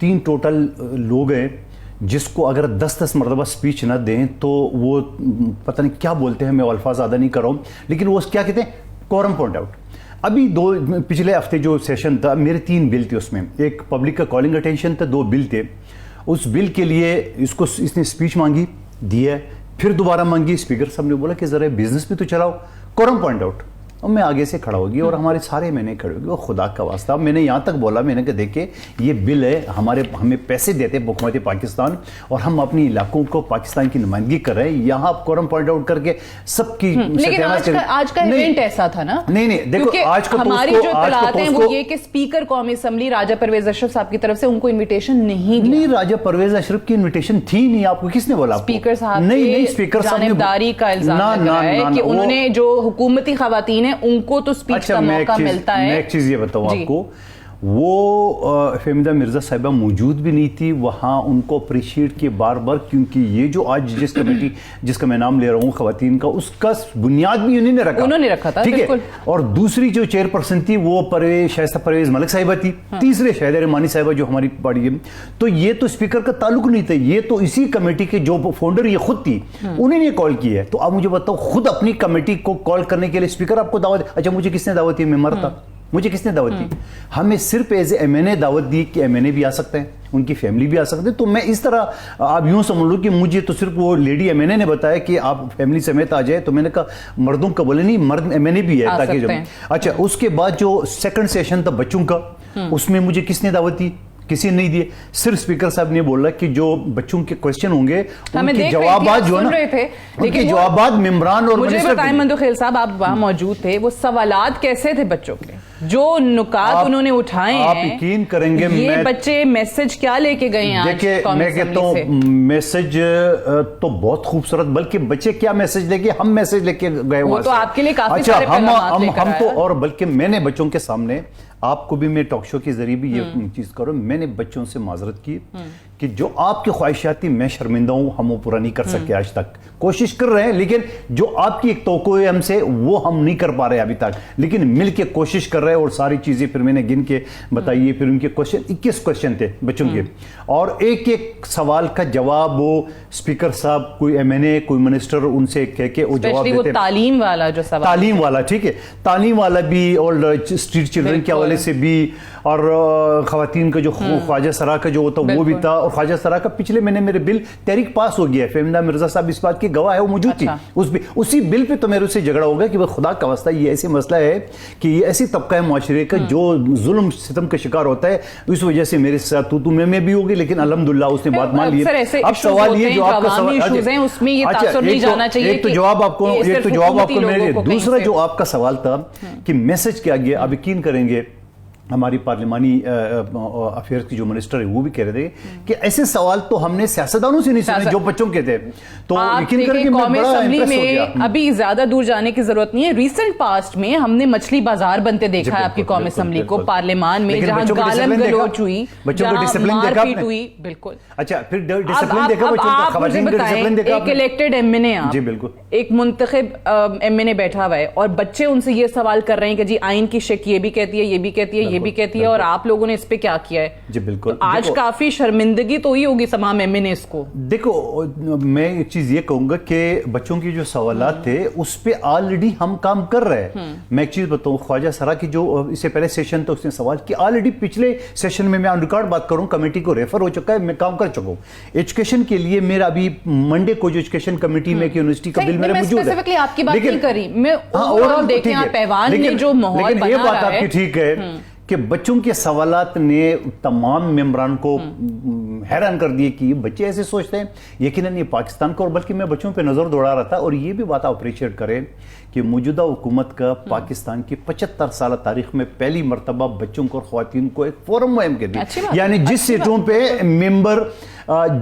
3 total لوگ ہیں جس کو اگر 10 مرتبہ سپیچ نہ دیں تو وہ پتہ نہیں کیا بولتے ہیں, میں الفاظ زیادہ نہیں کر رہا ہوں, لیکن وہ کیا کہتے ہیں, کورم پوائنٹ آؤٹ. ابھی پچھلے ہفتے جو سیشن تھا, میرے 3 بل تھے اس میں, ایک پبلک کا کالنگ اٹینشن تھا, 2 بل تھے. اس بل کے لیے اس نے سپیچ مانگی, دیا, پھر دوبارہ مانگی, اسپیکر صاحب نے بولا کہ ذرا بزنس بھی تو چلاؤ, کورم پوائنٹ آؤٹ. اور میں آگے سے کھڑا ہوگی اور ہمارے سارے میں نے کھڑے ہوگی, وہ خدا کا واسطہ. میں نے یہاں تک بولا, میں نے کہا دیکھیں یہ بل ہے, ہمیں پیسے دیتے حکومت پاکستان اور ہم اپنی علاقوں کو پاکستان کی نمائندگی کر رہے ہیں, یہاں آپ کورم پوائنٹ آؤٹ کر کے سب کی. لیکن آج کا ایونٹ ایسا تھا نا, نہیں دیکھو آج کا ہماری جو اطلاعات ہیں وہ یہ کہ اسپیکر قومی اسمبلی راجہ پرویز اشرف صاحب کی طرف سے ان کو انویٹیشن نہیں, راجہ پرویز اشرف کی انویٹیشن تھی نہیں. آپ کو کس نے بولا؟ اسپیکر صاحب نہیں, اسپیکر صاحب جانبداری کا الزام لگا ہے کہ انہوں نے جو حکومتی خواتین ہیں ان کو تو اچھا میں ایک چیز یہ بتاؤں آپ کو, وہ فہمیدہ مرزا صاحبہ موجود بھی نہیں تھی وہاں, ان کو اپریشیٹ کیے بار بار, کیونکہ یہ جو آج جس کمیٹی جس کا میں نام لے رہا ہوں خواتین کا, اس کا بنیاد بھی انہوں نے رکھا تھا, ٹھیک ہے. اور دوسری جو چیئر پرسن تھی وہ شائستہ پرویز ملک صاحبہ تھی, تیسرے شاہدہ رحمانی صاحبہ جو ہماری پارٹی ہے. تو یہ تو اسپیکر کا تعلق نہیں تھا, یہ تو اسی کمیٹی کے جو فاؤنڈر یہ خود تھی, انہیں نے کال کی ہے. تو آپ مجھے بتاؤ, خود اپنی کمیٹی کو کال کرنے کے لیے اسپیکر آپ کو دعوت, اچھا مجھے کس نے دعوت دی؟ میں مرتا, مجھے کس نے دعوت دی؟ ہمیں صرف ایز اے ایم این اے دعوت دی کہ ایم این اے بھی آ سکتے ہیں, ان کی فیملی بھی آ سکتے ہیں. تو میں اس طرح آپ یوں سمجھ لوں کہ مجھے تو صرف وہ لیڈی ایم این اے نے بتایا کہ آپ فیملی سمیت آ جائے, تو میں نے کہا مردوں کا بولے نہیں, مرد ایم این اے بھی ہے تاکہ جب. اچھا اس کے بعد جو سیکنڈ سیشن تھا بچوں کا, اس میں مجھے کس نے دعوت دی؟ کسی نے نہیں دیے. صرف اسپیکر صاحب نے بولا کہ جو بچوں کے کوشچن ہوں گے ان کے جوابات جو ہے نا, ان کے جوابات ممبران اور مجھے بتائیں مندوخیل صاحب, آپ وہاں موجود تھے, وہ سوالات کیسے تھے بچوں کے, جو نکات انہوں نے اٹھائے ہیں, آپ یقین کریں گے یہ بچے میسج کیا لے کے گئے ہیں؟ دیکھیں میں کہتا ہوں میسج تو بہت خوبصورت, بلکہ بچے کیا میسج لے کے, ہم میسج لے کے گئے وہاں سے. تو آپ کے لیے کافی سارے پیغامات لے کر ہم تو, اور بلکہ میں نے بچوں کے سامنے, آپ کو بھی میں ٹاک شو کے ذریعے بھی یہ چیز کروں, میں نے بچوں سے معذرت کی کہ جو آپ کی خواہشات تھی, میں شرمندہ ہوں, ہم وہ پورا نہیں کر سکے آج تک. کوشش کر رہے ہیں لیکن جو آپ کی ایک توقع ہے ہم سے وہ ہم نہیں کر پا رہے ابھی تک, لیکن مل کے کوشش کر رہے ہیں. اور ساری چیزیں پھر میں نے گن کے بتائیے, پھر ان کے کوشچن 21 کوشچن تھے بچوں کے, اور ایک سوال کا جواب وہ اسپیکر صاحب, کوئی ایم این اے, کوئی منسٹر ان سے کہہ کے وہ جواب دیتے. تعلیم والا جو سوال, تعلیم والا, ٹھیک ہے, تعلیم والا بھی, اور اسٹریٹ چلڈرن کے حوالے سے بھی, اور خواتین کا جو خواجہ سرا کا جو ہوتا وہ بھی تھا. اور خواجہ سرا کا پچھلے مہینے میرے بل تحریک پاس ہو گیا ہے, فہمیدہ مرزا صاحب اس بات کی گواہ ہے, وہ موجود تھی اسی بل پہ. تو میرے اس سے جھگڑا ہوگا کہ خدا کا واسطہ یہ ایسے مسئلہ ہے کہ یہ ایسی طبقہ ہے معاشرے کا جو ظلم ستم کا شکار ہوتا ہے, اس وجہ سے میرے ساتھ تو میں بھی ہوگی, لیکن الحمدللہ اس نے بات مان لی. اب سوال یہ جو آپ کا سوال, ایک تو جواب آپ کو مل گیا. دوسرا جو آپ کا سوال تھا کہ میسج کیا گیا, آپ یقین کریں گے ہماری پارلیمانی افیئرز کی جو منسٹر ہے وہ بھی کہہ رہے تھے کہ ایسے سوال تو ہم نے سیاستدانوں سے نہیں سنے جو بچوں کے تھے. تو یقین کریں کہ میں بڑا امپریس ہو گیا. ابھی زیادہ دور جانے کی ضرورت نہیں ہے, ریسنٹ پاسٹ میں ہم نے مچھلی بازار بنتے دیکھا ہے آپ کی قومی اسمبلی کو, پارلیمان میں جہاں گالم گلوچ ہوئی, بچوں کو ڈسپلن مار دیکھا پیٹ ہوئی. بالکل. اچھا پھر ڈسپلن دیکھا بچوں کا, خواتین کا ڈسپلن دیکھا. ایک الیکٹڈ ایم این اے, جی بالکل, ایک منتخب ایم این اے بیٹھا ہوا ہے, اور بچے ان سے یہ سوال کر رہے ہیں کہ جی آئین کی شک یہ بھی کہتی ہے, یہ بھی کہتی ہے, یہ بھی کہتی ہے, اور آپ لوگوں نے اس پہ کیا کیا ہے. جی بالکل. آج کافی شرمندگی تو ہی ہوگی تمام ایم این ایز کو. دیکھو میں ایک چیز یہ کہوں گا کہ بچوں کی جو سوالات تھے اس پہ آلریڈی ہم کام کر رہے ہیں. میں ایک چیز بتاؤں, خواجہ سرا کی جو اس سے پہلے سیشن تھا اس نے سوال کہ آلریڈی پچھلے سیشن میں آن ریکارڈ بات کروں, کمیٹی کو ریفر ہو چکا ہے, میں کام کر چکا ہوں. ایجوکیشن کے لیے میرا ابھی منڈے کو جو ایجوکیشن کمیٹی میں یونیورسٹی کا بل میرا موجود ہے. اسپیسیفکلی آپ کی بات نہیں کری, میں اوورآل دیکھیں آپ ایوان نے جو ماحول بنا یہ بات رہا آپ کی ٹھیک ہے کہ بچوں کے سوالات نے تمام ممبران کو حیران کر دیے کہ یہ بچے ایسے سوچتے ہیں. یقیناً یہ پاکستان کو, اور بلکہ میں بچوں پہ نظر دوڑا رہا تھا, اور یہ بھی بات اپریشیٹ کریں کہ موجودہ حکومت کا پاکستان کی 75 سالہ تاریخ میں پہلی مرتبہ بچوں کو اور خواتین کو ایک فورم مہم کے دی. یعنی جس سیٹوں پہ ممبر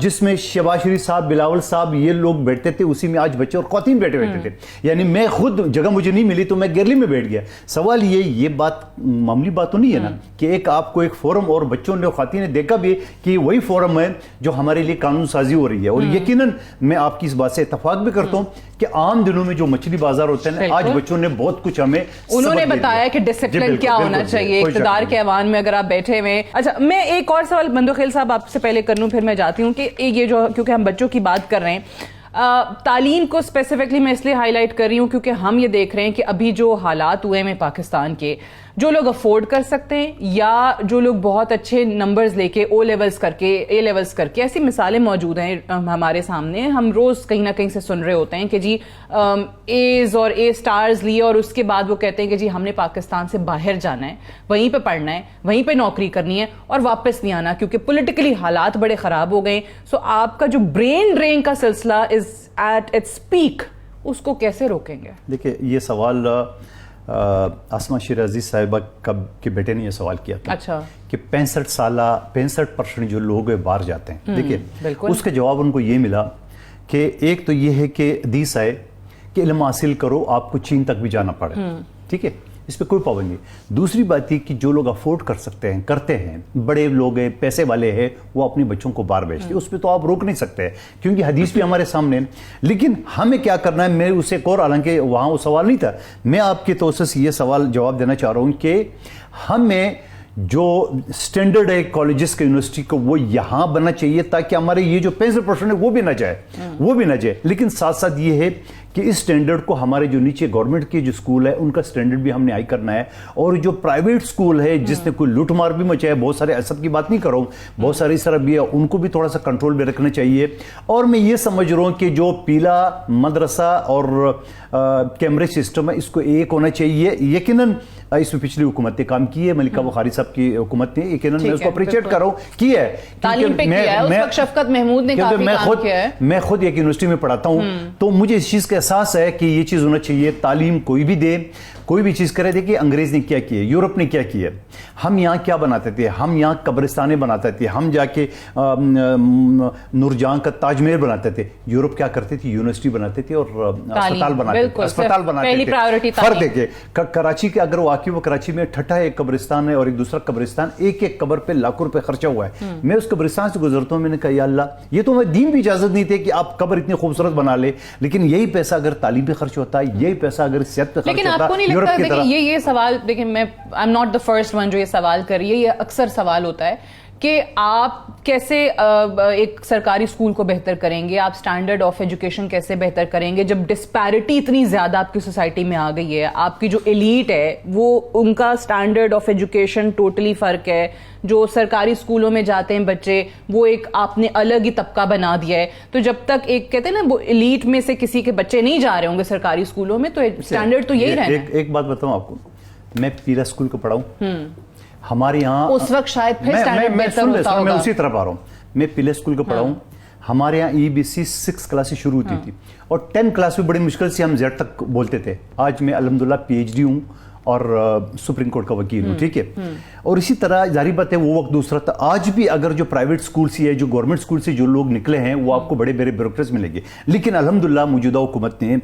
جس میں شہباز شریف صاحب, بلاول صاحب یہ لوگ بیٹھتے تھے, اسی میں آج بچے اور خواتین بیٹھے تھے. یعنی میں خود جگہ مجھے نہیں ملی تو میں گیرلی میں بیٹھ گیا. سوال یہ بات معمولی بات تو نہیں ہے نا کہ ایک آپ کو ایک فورم, اور بچوں نے خواتین نے دیکھا بھی کہ وہی فورم ہے جو ہمارے لیے قانون سازی ہو رہی ہے. اور یقیناً میں آپ کی اس بات سے اتفاق بھی کرتا ہوں کہ عام دنوں میں جو مچھلی بازار ہوتے ہیں نا، آج بچوں نے بہت کچھ ہمیں انہوں نے بتایا کہ ڈسپلن کیا ہونا چاہیے اقتدار کے ایوان میں اگر آپ بیٹھے ہوئے. اچھا میں ایک اور سوال بندوخیل صاحب آپ سے پہلے کر لوں پھر میں جاتی ہوں کہ یہ جو کیونکہ ہم بچوں کی بات کر رہے ہیں تعلیم کو اسپیسیفکلی میں اس لیے ہائی لائٹ کر رہی ہوں کیونکہ ہم یہ دیکھ رہے ہیں کہ ابھی جو حالات ہوئے ہیں پاکستان کے، جو لوگ افورڈ کر سکتے ہیں یا جو لوگ بہت اچھے نمبرز لے کے اے لیولز کر کے ایسی مثالیں موجود ہیں ہمارے سامنے. ہم روز کہیں نہ کہیں سے سن رہے ہوتے ہیں کہ جی ایز اور اے سٹارز لیے اور اس کے بعد وہ کہتے ہیں کہ جی ہم نے پاکستان سے باہر جانا ہے، وہیں پہ پڑھنا ہے، وہیں پہ نوکری کرنی ہے اور واپس نہیں آنا کیونکہ پولیٹیکلی حالات بڑے خراب ہو گئے. سو آپ کا جو برین ڈرین کا سلسلہ از ایٹ اٹس پیک، اس کو کیسے روکیں گے؟ دیکھیں یہ سوال آسما شیرازی صاحبہ کے بیٹے نے یہ سوال کیا تھا. اچھا کہ 65% جو لوگ باہر جاتے ہیں، دیکھیں اس کا جواب ان کو یہ ملا کہ ایک تو یہ ہے کہ حدیث ہے کہ علم حاصل کرو آپ کو چین تک بھی جانا پڑے، ٹھیک ہے، اس پہ کوئی پابندی. دوسری بات یہ کہ جو لوگ افورڈ کر سکتے ہیں کرتے ہیں، بڑے لوگ ہیں، پیسے والے ہیں، وہ اپنے بچوں کو باہر بھیجتے ہیں، اس پہ تو آپ روک نہیں سکتے کیونکہ حدیث بھی ہمارے سامنے. لیکن ہمیں کیا کرنا ہے، میں اسے ایک اور، حالانکہ وہاں وہ سوال نہیں تھا، میں آپ کی توسط سے یہ سوال جواب دینا چاہ رہا ہوں کہ ہمیں جو سٹینڈرڈ ہے کالجز کے یونیورسٹی کو وہ یہاں بننا چاہیے تاکہ ہمارے یہ جو 65% ہے وہ بھی نہ جائے. لیکن ساتھ ساتھ یہ ہے کہ اس سٹینڈرڈ کو ہمارے جو نیچے گورنمنٹ کے جو سکول ہے ان کا سٹینڈرڈ بھی ہم نے ہائی کرنا ہے، اور جو پرائیویٹ سکول ہے جس نے کوئی لوٹ مار بھی مچایا، بہت سارے ایسب کی بات نہیں کر رہا ہوں، بہت سارے اس طرح بھی ہے، ان کو بھی تھوڑا سا کنٹرول میں رکھنا چاہیے. اور میں یہ سمجھ رہا ہوں کہ جو پیلا مدرسہ اور کیمبرج سسٹم ہے اس کو ایک ہونا چاہیے. یقیناً اس میں پچھلی حکومت نے کام کی ہے، ملکہ بخاری صاحب کی حکومت نے، یقیناً میں اس کو اپریشیٹ کر رہا ہوں کی ہے. تعلیم پہ کیا ہے، اس وقت شفقت محمود نے کافی کام کیا ہے. میں خود ایک یونیورسٹی میں پڑھاتا ہوں تو مجھے اس چیز کا احساس ہے کہ یہ چیز ہونا چاہیے. تعلیم کوئی بھی دے، کوئی بھی چیز کرے. دیکھیے انگریز نے کیا کیا، یورپ نے کیا کیا، ہم یہاں کیا بناتے تھے، ہم یہاں قبرستانیں بناتے تھے، ہم جا کے نورجہاں کا تاج محل بناتے تھے. یورپ کیا کرتے تھے، یونیورسٹی بناتے تھے اور اسپتال بناتے تھے. فرق دیکھیں کراچی کے، اگر واقعی وہ کراچی میں ٹھٹا ایک قبرستان ہے اور ایک دوسرا قبرستان، ایک قبر پہ لاکھوں روپے خرچہ ہوا ہے. میں اس قبرستان سے گزرتا ہوں، میں نے کہا یا اللہ، یہ تو میں دین بھی اجازت نہیں تھے کہ آپ قبر اتنی خوبصورت بنا لے، لیکن یہی پیسہ اگر تعلیم پہ خرچ ہوتا ہے، یہی پیسہ اگر صحت پہ خرچ ہوتا ہے. لیکن آپ کو نہیں لگتا ہے کہ یہ سوال، دیکھیں میں I am not the first one جو یہ سوال کر رہی ہے، یہ اکثر سوال ہوتا ہے کہ آپ کیسے ایک سرکاری اسکول کو بہتر کریں گے، آپ سٹینڈرڈ آف ایجوکیشن کیسے بہتر کریں گے جب ڈسپیرٹی اتنی زیادہ آپ کی سوسائٹی میں آ گئی ہے. آپ کی جو ایلیٹ ہے وہ ان کا سٹینڈرڈ آف ایجوکیشن ٹوٹلی فرق ہے. جو سرکاری اسکولوں میں جاتے ہیں بچے وہ ایک آپ نے الگ ہی طبقہ بنا دیا ہے. تو جب تک ایک کہتے ہیں نا وہ ایلیٹ میں سے کسی کے بچے نہیں جا رہے ہوں گے سرکاری اسکولوں میں تو سٹینڈرڈ تو یہی رہنا ہے. ایک بات بتاؤں آپ کو، میں پیلا اسکول کو پڑھاؤں، ہمارے یہاں اس وقت شاید پھر سٹینڈرڈ بہتر ہوتا ہوگا. میں اسی طرح پڑھ رہا ہوں، میں پیلے اسکول کو پڑھاؤں. ہمارے یہاں ای بی سی 6 کلاس سے شروع ہوتی تھی اور 10 کلاس میں بڑی مشکل سے ہم زیڈ تک بولتے تھے. آج میں الحمدللہ پی ایچ ڈی ہوں اور سپریم کورٹ کا وکیل ہوں، ٹھیک ہے. اور اسی طرح ظاہری بات ہے وہ وقت دوسرا تھا. آج بھی اگر جو پرائیویٹ اسکول سے ہے، جو گورنمنٹ اسکول سے جو لوگ نکلے ہیں، وہ آپ کو بڑے بڑے بیوروکریٹس ملیں گے. لیکن الحمدللہ موجودہ حکومت نے،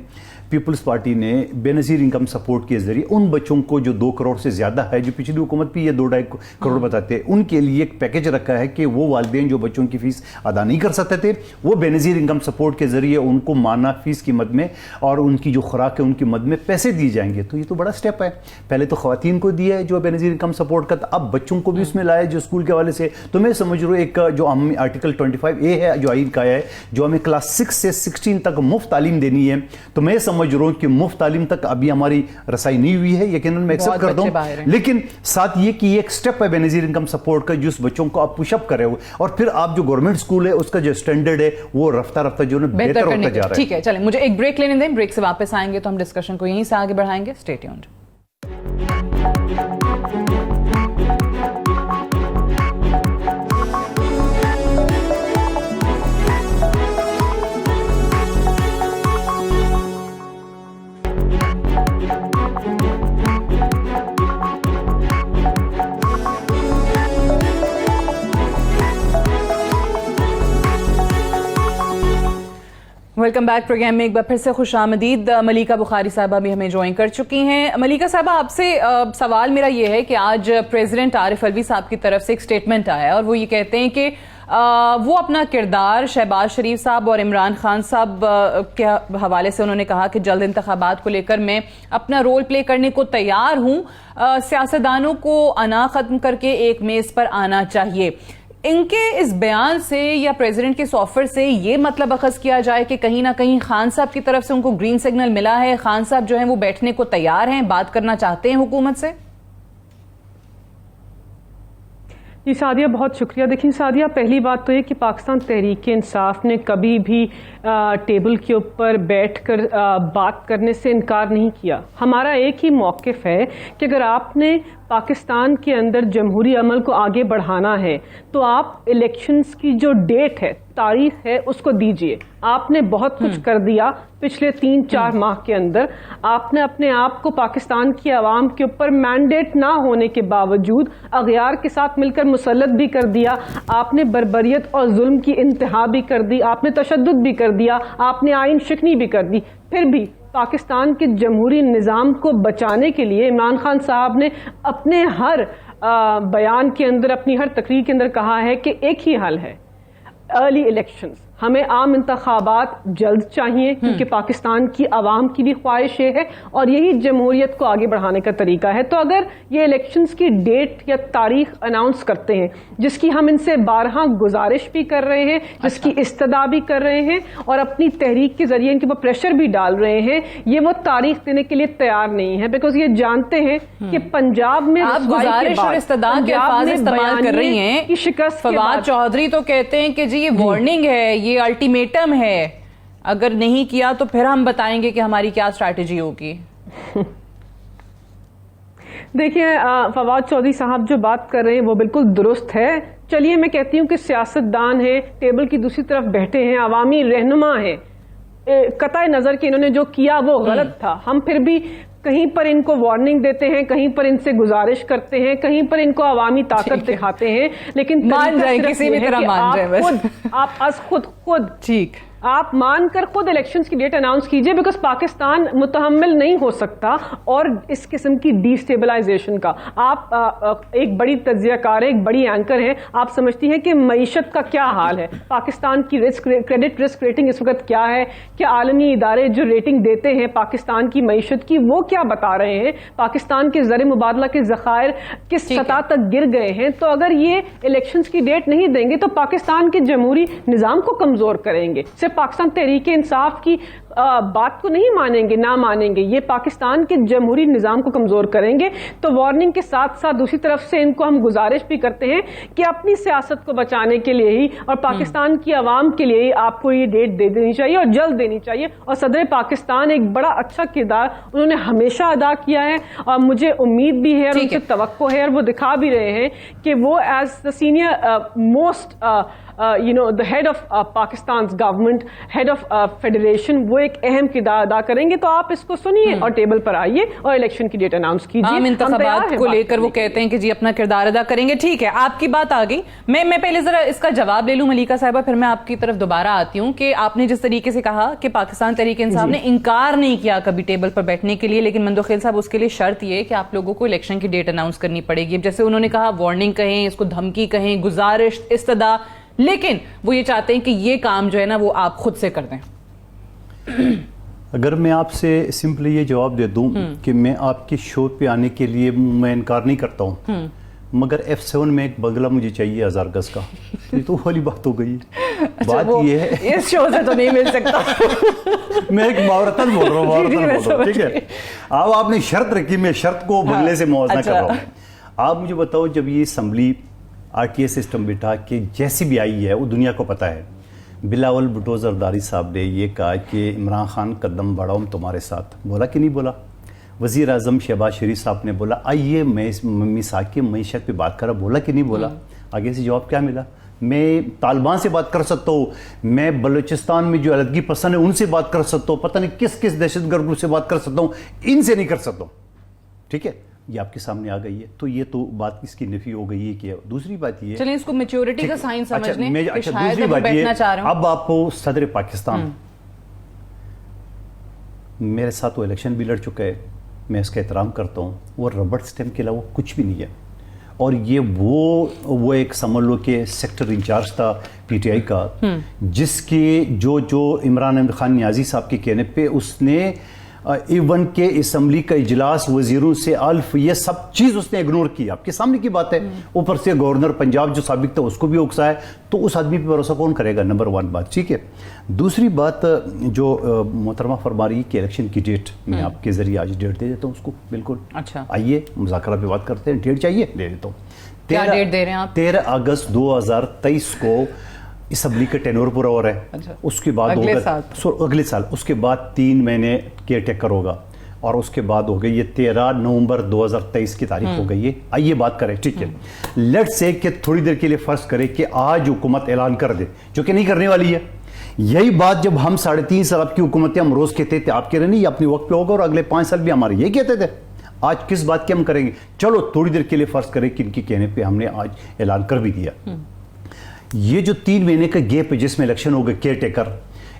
پیپلز پارٹی نے بے نظیر انکم سپورٹ کے ذریعے ان بچوں کو جو 2 کروڑ سے زیادہ ہے، جو پچھلی حکومت بھی یہ 2.5 کروڑ بتاتے ہیں، ان کے لیے ایک پیکیج رکھا ہے کہ وہ والدین جو بچوں کی فیس ادا نہیں کر سکتے تھے، وہ بے نظیر انکم سپورٹ کے ذریعے ان کو ماہانہ فیس کی مد میں اور ان کی جو خوراک ہے ان کی مد میں پیسے دیے جائیں گے. تو یہ تو بڑا سٹیپ ہے. پہلے تو خواتین کو دیا ہے جو بے نظیر انکم سپورٹ کا تھا، اب بچوں کو بھی اس میں لایا جو اسکول کے حوالے سے. تو میں سمجھ رہا ہوں ایک جو ہم آرٹیکل 25A ہے جو آئین کا ہے، جو ہمیں کلاس 6 سے 16 تک مفت تعلیم دینی ہے، تو میں سمجھ رہا ہوں کہ مفت تعلیم تک ابھی ہماری رسائی نہیں ہوئی ہے. یقیناً میں ایکسپٹ کرتا ہوں، لیکن ساتھ یہ کہ یہ ایک سٹیپ ہے بے نظیر انکم سپورٹ کا، جس بچوں کو آپ پش اپ کرے ہوئے، اور پھر آپ جو گورنمنٹ اسکول ہے اس کا جو سٹینڈرڈ ہے وہ رفتہ رفتہ جو ہے بہتر ہوتا جا رہا ہے. ٹھیک ہے، چلیں مجھے ایک بریک لینے دیں، بریک سے واپس آئیں گے تو ہم ڈسکشن کو یہیں سے آگے بڑھائیں گے. Stay tuned. Welcome back program میں ایک بار پھر سے خوش آمدید. ملیکہ بخاری صاحبہ بھی ہمیں جوائن کر چکی ہیں. ملیکہ صاحبہ آپ سے سوال میرا یہ ہے کہ آج پریزیڈنٹ عارف علوی صاحب کی طرف سے ایک سٹیٹمنٹ آیا ہے اور وہ یہ کہتے ہیں کہ وہ اپنا کردار شہباز شریف صاحب اور عمران خان صاحب کے حوالے سے انہوں نے کہا کہ جلد انتخابات کو لے کر میں اپنا رول پلے کرنے کو تیار ہوں، سیاستدانوں کو انا ختم کر کے ایک میز پر آنا چاہیے. ان کے اس بیان سے یا پریزیڈنٹ کے اس آفر سے یہ مطلب اخذ کیا جائے کہ کہیں نہ کہیں خان صاحب کی طرف سے ان کو گرین سگنل ملا ہے، خان صاحب جو ہیں وہ بیٹھنے کو تیار ہیں، بات کرنا چاہتے ہیں حکومت سے؟ جی سعدیہ بہت شکریہ. دیکھیں سعدیہ، پہلی بات تو یہ کہ پاکستان تحریک انصاف نے کبھی بھی ٹیبل کے اوپر بیٹھ کر بات کرنے سے انکار نہیں کیا. ہمارا ایک ہی موقف ہے کہ اگر آپ نے پاکستان کے اندر جمہوری عمل کو آگے بڑھانا ہے تو آپ الیکشنز کی جو ڈیٹ ہے، تاریخ ہے، اس کو دیجئے. آپ نے بہت کچھ کر دیا پچھلے 3-4 ماہ کے اندر. آپ نے اپنے آپ کو پاکستان کی عوام کے اوپر مینڈیٹ نہ ہونے کے باوجود اغیار کے ساتھ مل کر مسلط بھی کر دیا. آپ نے بربریت اور ظلم کی انتہا بھی کر دی، آپ نے تشدد بھی کر دیا، آپ نے آئین شکنی بھی کر دی. پھر بھی پاکستان کے جمہوری نظام کو بچانے کے لیے عمران خان صاحب نے اپنے ہر بیان کے اندر، اپنی ہر تقریر کے اندر کہا ہے کہ ایک ہی حل ہے، ارلی الیکشنز. ہمیں عام انتخابات جلد چاہیے کیونکہ پاکستان کی عوام کی بھی خواہش یہ ہے اور یہی جمہوریت کو آگے بڑھانے کا طریقہ ہے. تو اگر یہ الیکشنز کی ڈیٹ یا تاریخ اناؤنس کرتے ہیں، جس کی ہم ان سے بارہا گزارش بھی کر رہے ہیں، جس کی استدعا بھی کر رہے ہیں اور اپنی تحریک کے ذریعے ان کے اوپر پریشر بھی ڈال رہے ہیں، یہ وہ تاریخ دینے کے لیے تیار نہیں ہے. بیکاز یہ جانتے ہیں کہ پنجاب میں آپ گزارش اور استدعا کے الفاظ استعمال کر رہی ہیں. شکست فواد چودھری تو کہتے ہیں کہ جی یہ وارننگ ہے، یہ الٹیمیٹم ہے، اگر نہیں کیا تو پھر ہم بتائیں گے کہ ہماری کیا اسٹریٹجی ہوگی. دیکھیں فواد چودھری صاحب جو بات کر رہے ہیں وہ بالکل درست ہے. چلیے میں کہتی ہوں کہ سیاستدان ہیں، ٹیبل کی دوسری طرف بیٹھے ہیں، عوامی رہنما ہیں، قطع نظر کہ انہوں نے جو کیا وہ غلط تھا. ہم پھر بھی کہیں پر ان کو وارننگ دیتے ہیں، کہیں پر ان سے گزارش کرتے ہیں، کہیں پر ان کو عوامی طاقت دکھاتے ہیں، لیکن مان جائیں کسی بھی طرح مان جائیں بس. آپ از خود ٹھیک آپ مان کر خود الیکشنز کی ڈیٹ اناؤنس کیجئے. بیکاز پاکستان متحمل نہیں ہو سکتا اور اس قسم کی ڈی اسٹیبلائزیشن کا. آپ ایک بڑی تجزیہ کار ہیں، ایک بڑی اینکر ہیں، آپ سمجھتی ہیں کہ معیشت کا کیا حال ہے، پاکستان کی کریڈٹ رسک ریٹنگ اس وقت کیا ہے، کہ عالمی ادارے جو ریٹنگ دیتے ہیں پاکستان کی معیشت کی وہ کیا بتا رہے ہیں، پاکستان کے زر مبادلہ کے ذخائر کس سطح تک گر گئے ہیں. تو اگر یہ الیکشنز کی ڈیٹ نہیں دیں گے تو پاکستان کے جمہوری نظام کو کمزور کریں گے. صرف پاکستان تحریک انصاف کی بات کو نہیں مانیں گے، نہ مانیں گے، یہ پاکستان کے جمہوری نظام کو کمزور کریں گے. تو وارننگ کے ساتھ ساتھ دوسری طرف سے ان کو ہم گزارش بھی کرتے ہیں کہ اپنی سیاست کو بچانے کے لیے ہی اور پاکستان کی عوام کے لیے ہی آپ کو یہ ڈیٹ دے دینی چاہیے اور جلد دینی چاہیے. اور صدر پاکستان ایک بڑا اچھا کردار انہوں نے ہمیشہ ادا کیا ہے اور مجھے امید بھی ہے اور ان سے توقع ہے اور وہ دکھا بھی رہے ہیں کہ وہ as the senior most the head of Pakistan's government, head of federation, وہ ایک اہم کردار ادا کریں گے. تو آپ اس کو سنیے اور ٹیبل پر آئیے اور الیکشن کی ڈیٹ اناؤنس کیجیے. عام انتخابات کو لے کر وہ کہتے ہیں کہ جی اپنا کردار ادا کریں گے. ٹھیک ہے، آپ کی بات آ گئی. میں پہلے ذرا اس کا جواب لے لوں ملیکہ صاحبہ، پھر میں آپ کی طرف دوبارہ آتی ہوں کہ آپ نے جس طریقے سے کہا کہ پاکستان تحریک انصاف نے انکار نہیں کیا کبھی ٹیبل پر بیٹھنے کے لیے، لیکن مندوخیل صاحب اس کے لیے شرط یہ کہ آپ لوگوں کو الیکشن کی ڈیٹ اناؤنس کرنی پڑے گی. جیسے انہوں نے کہا وارننگ کہیں، اس کو دھمکی کہیں، گزارش، استدعا، لیکن وہ یہ چاہتے ہیں کہ یہ کام جو ہے نا وہ آپ خود سے کر دیں. اگر میں آپ سے سمپلی یہ جواب دے دوں کہ میں آپ کے شو پہ آنے کے لیے میں انکار نہیں کرتا ہوں، مگر F7 میں ایک بنگلہ مجھے چاہیے 1000 گز کا، یہ تو والی بات ہو گئی. بات یہ ہے اس شو سے تو نہیں مل سکتا. میں ایک معاورتن بول رہا ہوں، ٹھیک ہے. اب آپ نے شرط رکھی، میں شرط کو بنگلے سے موازنہ کر رہا ہوں. آپ مجھے بتاؤ، جب یہ اسمبلی RTA سسٹم بٹھا کہ جیسی بھی آئی ہے وہ دنیا کو پتہ ہے، بلاول بھٹو زرداری صاحب نے یہ کہا کہ عمران خان قدم بڑھاؤ تمہارے ساتھ، بولا کہ نہیں بولا؟ وزیر اعظم شہباز شریف صاحب نے بولا آئیے میں میثاق کی معیشت پہ بات کر رہا، بولا کہ نہیں بولا؟ آگے سے جواب کیا ملا؟ میں طالبان سے بات کر سکتا ہوں، میں بلوچستان میں جو علیحدگی پسند ہے ان سے بات کر سکتا ہوں، پتہ نہیں کس کس دہشت گرد گروپ سے بات کر سکتا ہوں، ان سے نہیں کر سکتا ہوں. ٹھیک ہے، یہ آپ کے سامنے آ گئی ہے، تو یہ تو بات اس کی نفی ہو گئی ہے. کہ دوسری بات یہ چلیں اس کو میچورٹی کا سائن سمجھ لیں کہ شاید دوسری بات یہ، اب آپ کو صدر پاکستان میرے ساتھ وہ الیکشن بھی لڑ چکا ہے، میں اس کا احترام کرتا ہوں، وہ ربڑ سٹیمپ کے علاوہ کچھ بھی نہیں ہے. اور یہ وہ ایک سمجھ لو کہ سیکٹر انچارج تھا پی ٹی آئی کا، جس کے جو عمران احمد خان نیازی صاحب کے کہنے پہ اس نے ایون کے اسمبلی کا اجلاس وزیروں سے الف یہ سب چیز اس نے اگنور کی. آپ کے سامنے کی بات ہے. اوپر سے گورنر پنجاب جو سابق تھا اس کو بھی اکسا ہے. تو اس آدمی پہ بھروسہ کون کرے گا؟ نمبر 1 بات. ٹھیک ہے. دوسری بات جو محترمہ فرما رہی کہ الیکشن کی ڈیٹ میں آپ کے ذریعے آج ڈیٹ دے دیتا ہوں اس کو. بالکل اچھا آئیے مذاکرہ پہ بات کرتے ہیں. ڈیٹ چاہیے دے دیتا ہوں. کیا ڈیٹ دے رہے ہیں آپ؟ 13 اگست 2023 کو اسمبلی کا ٹینور پورا ہو رہا ہے. اس کے بعد اگلے سال اس کے بعد 3 مہینے کیئر ٹیکر ہوگا اور اس کے بعد ہو گئی یہ 13 نومبر 2023 کی تاریخ ہو گئی ہے. آئیے بات کریں. ٹھیک ہے. لیٹ سے کہ تھوڑی دیر کے لیے فرض کرے کہ آج حکومت اعلان کر دے جو کہ نہیں کرنے والی ہے. یہی بات جب ہم 3.5 سال آپ کی حکومتیں ہم روز کہتے تھے آپ کہہ رہے نہیں یہ اپنے وقت پہ ہوگا اور اگلے 5 سال بھی ہمارے یہ کہتے تھے. آج کس بات کی ہم کریں گے؟ چلو تھوڑی دیر کے لیے فرض کریں کہ ان کے کہنے پہ ہم نے آج اعلان کر بھی دیا. یہ جو 3 مہینے کا گیپ ہے جس میں الیکشن ہوگا کیئر ٹیکر،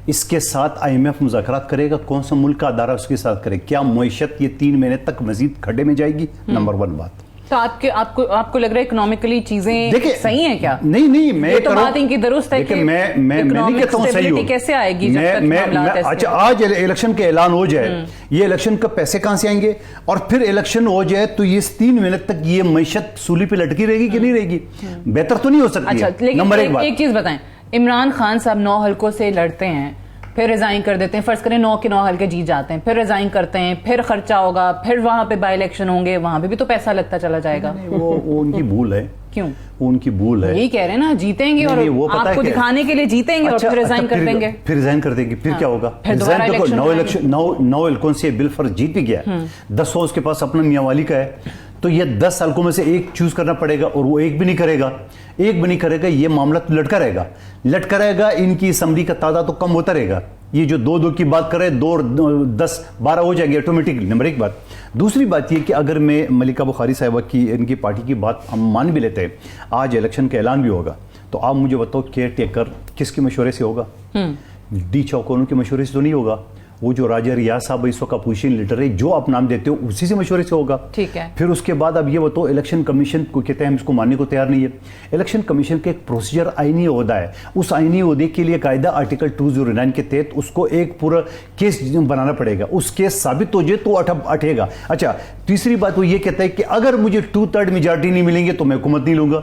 اس کے ساتھ آئی ایم ایف مذاکرات کرے گا. کون سا ملک کا ادارہ اس کے ساتھ کرے؟ کیا معیشت یہ 3 مہینے تک مزید کھڈے میں جائے گی؟ نمبر 1 بات. تو آپ کو لگ رہا ہے اکنامکلی چیزیں صحیح ہیں کیا؟ نہیں میں تو بات ان کی درست ہے کہ میں نہیں کہتا ہوں صحیح ہو. کیسے آئے گی اچھا آج الیکشن کا اعلان ہو جائے، یہ الیکشن کا پیسے کہاں سے آئیں گے؟ اور پھر الیکشن ہو جائے تو یہ 3 مہینے تک یہ معیشت سولی پہ لٹکی رہے گی کہ نہیں رہے گی؟ بہتر تو نہیں ہو سکتی. نمبر 1 بات. ایک چیز بتائیں، عمران خان صاحب 9 حلقوں سے لڑتے ہیں، پھر ریزائن کر دیتے ہیں. فرض کریں 9 کے 9 حلقے جیت جاتے ہیں، پھر ریزائن کرتے ہیں، پھر خرچہ ہوگا، پھر وہاں پہ بائی الیکشن ہوں گے، وہاں پہ بھی تو پیسہ لگتا چلا جائے گا. وہ ان کی بھول ہے. کیوں؟ وہ ان کی بھول ہے. یہی کہہ رہے ہیں نا، جیتیں گے اور آپ کو دکھانے کے لیے جیتیں گے اور پھر ریزائن کر دیں گے. پھر ریزائن کر دیں گے. پھر کیا ہوگا؟ 9 الیکشن سے بل فرض جیت بھی گیا، 10 اس کے پاس اپنا میاں والی کا ہے. تو یہ 10 حلقوں میں سے ایک چوز کرنا پڑے گا اور وہ ایک بھی نہیں کرے گا. یہ معاملہ تو لٹکا رہے گا. ان کی اسمبلی کا تعداد تو کم ہوتا رہے گا. یہ جو 2 کی بات کرے 2 10 12 ہو جائے گی آٹومیٹکلی. نمبر 1 بات. دوسری بات یہ کہ اگر میں ملکہ بخاری صاحبہ کی ان کی پارٹی کی بات ہم مان بھی لیتے ہیں، آج الیکشن کا اعلان بھی ہوگا، تو آپ مجھے بتاؤ کیئر ٹیکر کس کے مشورے سے ہوگا؟ ڈی چوکونوں کے مشورے سے تو نہیں ہوگا. وہ جو راجہ ریاض صاحب اس وقت اپوزیشن لیڈر ہے، جو آپ نام دیتے ہو اسی سے مشورے سے ہوگا. ٹھیک ہے. پھر اس کے بعد اب یہ بتاؤ الیکشن کمیشن کو کہتے ہیں ہم اس کو ماننے کو تیار نہیں ہے. الیکشن کمیشن کا ایک پروسیجر آئینی عہدہ ہے. اس آئینی عہدے کے لیے قاعدہ آرٹیکل 209 کے تحت اس کو ایک پورا کیس بنانا پڑے گا. اس کیس ثابت ہو جائے تو اٹھے گا. اچھا تیسری بات وہ یہ کہتا ہے کہ اگر مجھے 2/3 میجارٹی نہیں ملیں گے تو میں حکومت نہیں لوں گا.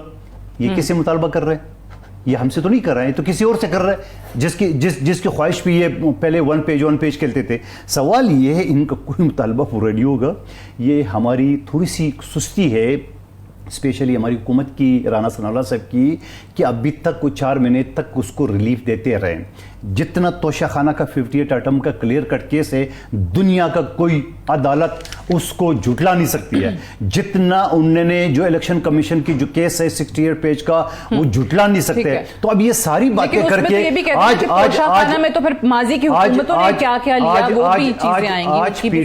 یہ کس سے مطالبہ کر رہے ہیں؟ یہ ہم سے تو نہیں کر رہے ہیں، تو کسی اور سے کر رہے ہیں جس کی خواہش پہ یہ پہلے 1 پیج کہتے تھے. سوال یہ ہے ان کا کوئی مطالبہ پورا نہیں ہوگا. یہ ہماری تھوڑی سی سستی ہے، اسپیشلی ہماری حکومت کی، رانا ثناءاللہ صاحب کی، کہ ابھی تک وہ 4 مہینے تک اس کو ریلیف دیتے رہے. جتنا توشہ خانہ کا 58 ایٹم کا کلیئر کٹ کیس ہے، دنیا کا کوئی عدالت اس کو جھٹلا نہیں سکتی ہے. جتنا انہوں نے جو الیکشن کمیشن کی جو کیس ہے 68 پیج کا، وہ جھٹلا نہیں سکتے. تو اب یہ ساری باتیں کر کے آج میں تو پھر ماضی کی حکومتوں نے کیا کیا لیا وہ بھی چیزیں آئیں گی. آج پی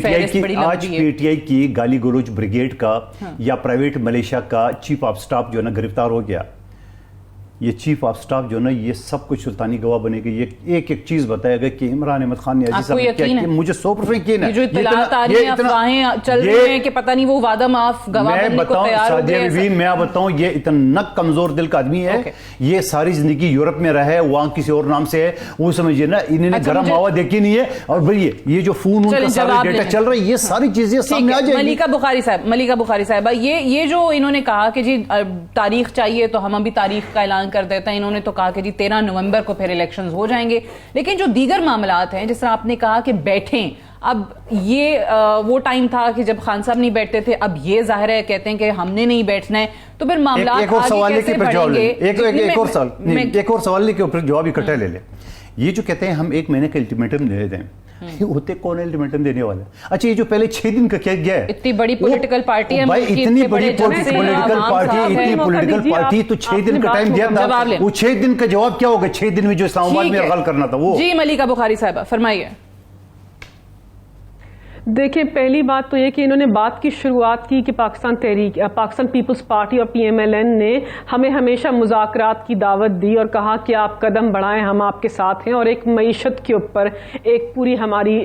ٹی آئی کی گالی گلوچ بریگیڈ کا یا پرائیویٹ ملیشیا کا چیف آف سٹاف جو ہے نا گرفتار ہو گیا. یہ چیف آف سٹاف جو نا یہ سب کچھ سلطانی گواہ بنے گا. یہ ایک چیز بتائے گا کہ عمران احمد خان نیازی صاحب کیا، مجھے 100% یقین ہے. جو اطلاعات آ رہی ہیں، افواہیں چل رہی ہیں کہ پتہ نہیں وہ وعدہ معاف گواہ بننے کو تیار ہو گئے. میں بتاؤں یہ اتنا کمزور دل کا آدمی ہے. یہ ساری زندگی یورپ میں رہا ہے، وہاں کسی اور نام سے ہے. وہ سمجھیے نا انہوں نے گرم ہوا دیکھی نہیں ہے. اور بھائی یہ جو فون کا سارا ڈیٹا چل رہا ہے، یہ ساری چیزیں سامنے آ جائیں گی. ملکہ بخاری صاحبہ یہ جو انہوں نے کہا کہ جی تاریخ چاہیے تو ہم ابھی تاریخ کا اعلان کر دیتے ہیں. انہوں نے تو کہا کہ جی 13 نومبر کو پھر الیکشنز ہو جائیں گے. لیکن جو دیگر معاملات ہیں، جس طرح آپ نے کہا کہ بیٹھیں، اب یہ وہ ٹائم تھا کہ جب خان صاحب نہیں بیٹھتے تھے، اب یہ ظاہر ہے کہتے ہیں کہ ہم نے نہیں بیٹھنا ہے، تو پھر معاملات ایک اور سوال لے کے پھر جواب اکٹھا لے لیں. یہ جو کہتے ہیں ہم 1 مہینے کا الٹیمیٹم دے دیں، ہوتے کون الٹیمیٹم دینے والے؟ اچھا یہ جو پہلے 6 دن کا کیا گیا ہے، اتنی بڑی پولیٹیکل پارٹی ہے، اتنی بڑی پولیٹیکل پارٹی تو 6 دن کا ٹائم دیا تھا. وہ 6 دن کا جواب کیا ہوگا؟ 6 دن میں جو اسلام آباد میں ارغال کرنا تھا وہ. جی ملکہ بخاری صاحبہ فرمائیے. دیکھیں پہلی بات تو یہ کہ انہوں نے بات کی شروعات کی کہ پاکستان پیپلز پارٹی اور PMLN نے ہمیں ہمیشہ مذاکرات کی دعوت دی اور کہا کہ آپ قدم بڑھائیں، ہم آپ کے ساتھ ہیں، اور ایک معیشت کے اوپر ایک پوری ہماری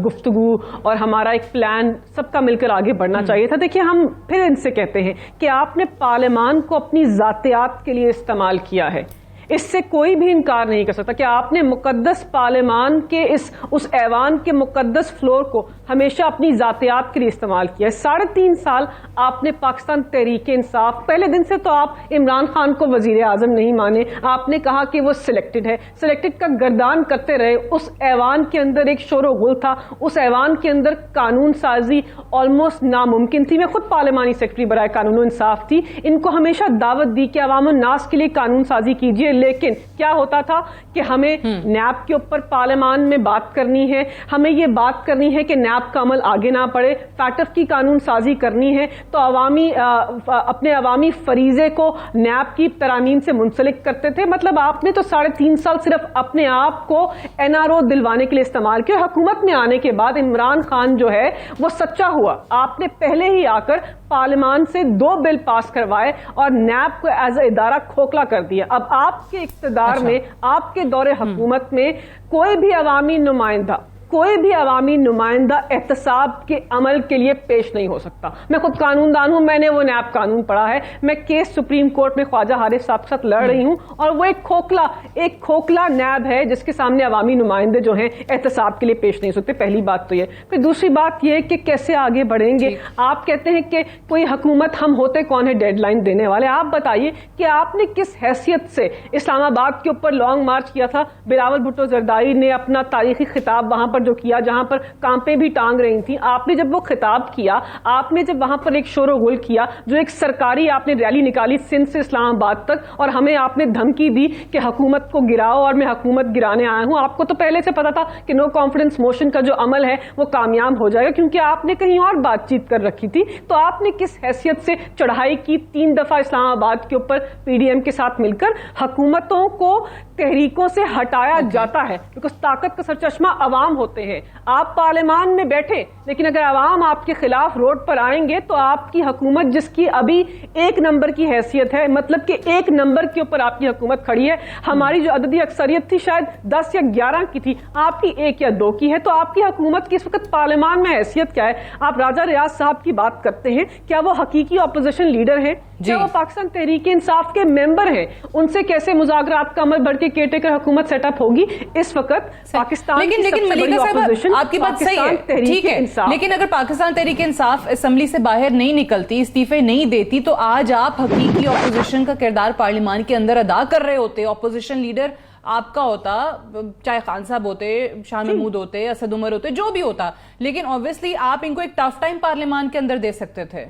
گفتگو اور ہمارا ایک پلان سب کا مل کر آگے بڑھنا چاہیے تھا. دیکھیں ہم پھر ان سے کہتے ہیں کہ آپ نے پارلیمان کو اپنی ذاتیات کے لیے استعمال کیا ہے، اس سے کوئی بھی انکار نہیں کر سکتا کہ آپ نے مقدس پارلیمان کے اس ایوان کے مقدس فلور کو ہمیشہ اپنی ذاتیات کے لیے استعمال کیا ہے. 3.5 سال آپ نے پاکستان تحریک انصاف، پہلے دن سے تو آپ عمران خان کو وزیر اعظم نہیں مانے، آپ نے کہا کہ وہ سلیکٹڈ ہے، سلیکٹڈ کا گردان کرتے رہے. اس ایوان کے اندر ایک شور و غل تھا، اس ایوان کے اندر قانون سازی آلموسٹ ناممکن تھی. میں خود پارلیمانی سیکرٹری برائے قانون و انصاف تھی، ان کو ہمیشہ دعوت دی کہ عوام الناس کے لیے قانون سازی کیجیے، لیکن کیا ہوتا تھا کہ ہمیں نیب کے اوپر پارلیمان میں بات کرنی ہے، ہمیں یہ بات کرنی ہے کہ نیب کا عمل آگے نہ پڑے، فیٹف کی قانون سازی کرنی ہے تو اپنے عوامی فریضے کو نیب کی ترامیم سے منسلک کرتے تھے. مطلب آپ نے تو 3.5 سال صرف اپنے آپ کو NRO دلوانے کے لیے استعمال کیا. حکومت میں آنے کے بعد عمران خان جو ہے وہ سچا ہوا، آپ نے پہلے ہی آ کر پارلیمان سے 2 بل پاس کروائے اور نیب کو ایز اے ادارہ کھوکھلا کر دیا. اب آپ کے اقتدار میں، آپ کے دور حکومت میں کوئی بھی عوامی نمائندہ احتساب کے عمل کے لیے پیش نہیں ہو سکتا. میں خود قانون دان ہوں، میں نے وہ نیب قانون پڑھا ہے، میں کیس سپریم کورٹ میں خواجہ حارث صاحب کے ساتھ لڑ رہی ہوں، اور وہ ایک کھوکھلا نیب ہے جس کے سامنے عوامی نمائندے جو ہیں احتساب کے لیے پیش نہیں ہو سکتے. پہلی بات تو یہ. پھر دوسری بات یہ کہ کیسے آگے بڑھیں گے. آپ کہتے ہیں کہ کوئی حکومت، ہم ہوتے کون ہے ڈیڈ لائن دینے والے. آپ بتائیے کہ آپ نے کس حیثیت سے اسلام آباد کے اوپر لانگ مارچ کیا تھا. بلاول بھٹو زرداری نے اپنا تاریخی خطاب وہاں پر جو کیا، جہاں پر کانپیں بھی ٹانگ رہی تھیں، آپ نے جب وہ خطاب کیا، آپ نے جب وہاں پر ایک شور و غل کیا، جو ایک سرکاری آپ نے ریلی نکالی سندھ سے اسلام آباد تک، اور ہمیں آپ نے دھمکی دی کہ حکومت کو گراؤ اور میں حکومت گرانے آیا ہوں. آپ کو تو پہلے سے پتا تھا کہ نو کانفیڈنس موشن کا جو عمل ہے وہ کامیاب ہو جائے گا، کیونکہ آپ نے کہیں اور بات چیت کر رکھی تھی. تو آپ نے کس حیثیت سے چڑھائی کی 3 دفعہ اسلام آباد کے اوپر PDM کے ساتھ مل کر. حکومتوں کو تحریکوں سے ہٹایا جاتا ہے بیکاز طاقت کا سرچشمہ عوام ہوتے ہیں. آپ پارلیمان میں بیٹھے، لیکن اگر عوام آپ کے خلاف روڈ پر آئیں گے تو آپ کی حکومت، جس کی ابھی 1 نمبر کی حیثیت ہے، مطلب کہ 1 نمبر کے اوپر آپ کی حکومت کھڑی ہے. ہماری جو عددی اکثریت تھی شاید 10 یا 11 کی تھی، آپ کی 1 یا 2 کی ہے. تو آپ کی حکومت کی اس وقت پارلیمان میں حیثیت کیا ہے؟ آپ راجہ ریاض صاحب کی بات کرتے ہیں، کیا وہ حقیقی اپوزیشن لیڈر ہیں؟ کیا وہ پاکستان تحریک انصاف کے ممبر ہیں؟ ان سے کیسے مذاکرات کا عمل بڑھ کے کیئرٹیکر حکومت سیٹ اپ ہوگی؟ اس وقت پاکستان کی سب سے بڑی اپوزیشن آپ کی بات صحیح ہے، ٹھیک ہے، لیکن اگر پاکستان تحریک انصاف اسمبلی سے باہر نہیں نکلتی، استعفے نہیں دیتی، تو آج آپ حقیقی اپوزیشن کا کردار پارلیمان کے اندر ادا کر رہے ہوتے. اپوزیشن لیڈر آپ کا ہوتا، چاہے خان صاحب ہوتے، شاہ محمود ہوتے، اسد عمر ہوتے، جو بھی ہوتا، لیکن obviously آپ ان کو ایک ٹف ٹائم پارلیمان کے اندر دے سکتے تھے.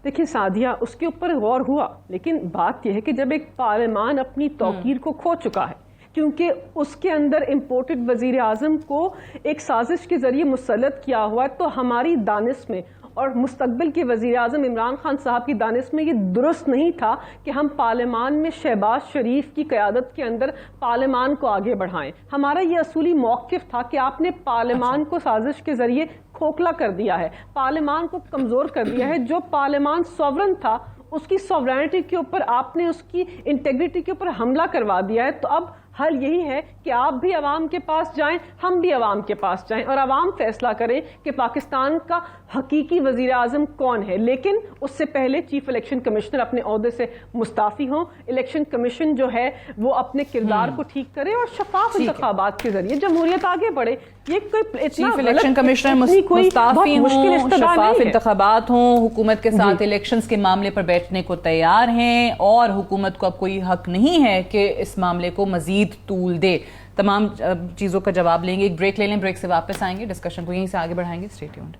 دیکھیں سعدیہ، اس کے اوپر غور ہوا، لیکن بات یہ ہے کہ جب ایک پارلیمان اپنی توقیر کو کھو چکا ہے، کیونکہ اس کے اندر امپورٹڈ وزیر اعظم کو ایک سازش کے ذریعے مسلط کیا ہوا ہے، تو ہماری دانش میں اور مستقبل کے وزیر اعظم عمران خان صاحب کی دانش میں یہ درست نہیں تھا کہ ہم پارلیمان میں شہباز شریف کی قیادت کے اندر پارلیمان کو آگے بڑھائیں. ہمارا یہ اصولی موقف تھا کہ آپ نے پارلیمان کو سازش کے ذریعے کھوکھلا کر دیا ہے، پارلیمان کو کمزور کر دیا ہے. جو پارلیمان سوورن تھا، اس کی سوورینٹی کے اوپر آپ نے اس کی انٹیگریٹی کے اوپر حملہ کروا دیا ہے. تو اب حل یہی ہے کہ آپ بھی عوام کے پاس جائیں، ہم بھی عوام کے پاس جائیں، اور عوام فیصلہ کریں کہ پاکستان کا حقیقی وزیر اعظم کون ہے. لیکن اس سے پہلے چیف الیکشن کمشنر اپنے عہدے سے مستعفی ہوں. الیکشن کمیشن جو ہے وہ اپنے کردار کو ٹھیک کرے اور شفاف انتخابات کے ذریعے جمہوریت آگے بڑھے. یہ کوئی چیف الیکشن کمشنر مستعفی ہوں، شفاف انتخابات ہوں، حکومت کے ساتھ الیکشنز کے معاملے پر بیٹھنے کو تیار ہیں، اور حکومت کو اب کوئی حق نہیں ہے کہ اس معاملے کو مزید طول دے. تمام چیزوں کا جواب لیں گے. ایک بریک لے لیں، بریک سے واپس آئیں گے، ڈسکشن کو یہیں سے آگے بڑھائیں گے. Stay tuned.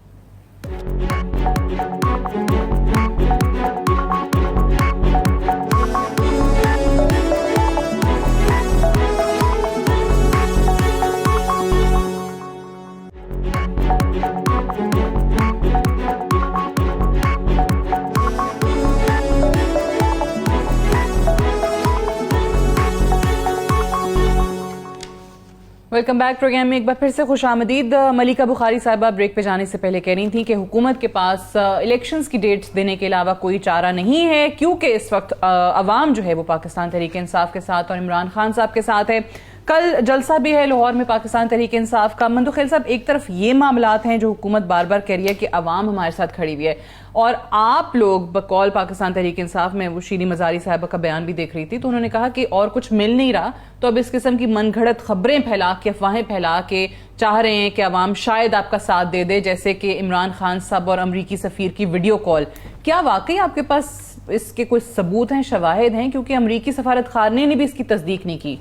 Welcome back program میں ایک بار پھر سے خوش آمدید. ملیکہ بخاری صاحبہ بریک پہ جانے سے پہلے کہہ رہی تھیں کہ حکومت کے پاس الیکشنز کی ڈیٹس دینے کے علاوہ کوئی چارہ نہیں ہے, کیونکہ اس وقت عوام جو ہے وہ پاکستان تحریک انصاف کے ساتھ اور عمران خان صاحب کے ساتھ ہے. کل جلسہ بھی ہے لاہور میں پاکستان تحریک انصاف کا. مندو خیل صاحب, ایک طرف یہ معاملات ہیں جو حکومت بار بار کہہ رہی ہے کہ عوام ہمارے ساتھ کھڑی ہوئی ہے, اور آپ لوگ بقول پاکستان تحریک انصاف میں وہ شیریں مزاری صاحبہ کا بیان بھی دیکھ رہی تھی, تو انہوں نے کہا کہ اور کچھ مل نہیں رہا, تو اب اس قسم کی من گھڑت خبریں پھیلا کے, افواہیں پھیلا کے چاہ رہے ہیں کہ عوام شاید آپ کا ساتھ دے دے, جیسے کہ عمران خان صاحب اور امریکی سفیر کی ویڈیو کال. کیا واقعی آپ کے پاس اس کے کوئی ثبوت ہیں, شواہد ہیں؟ کیونکہ امریکی سفارت خانے نے بھی اس کی تصدیق نہیں کی.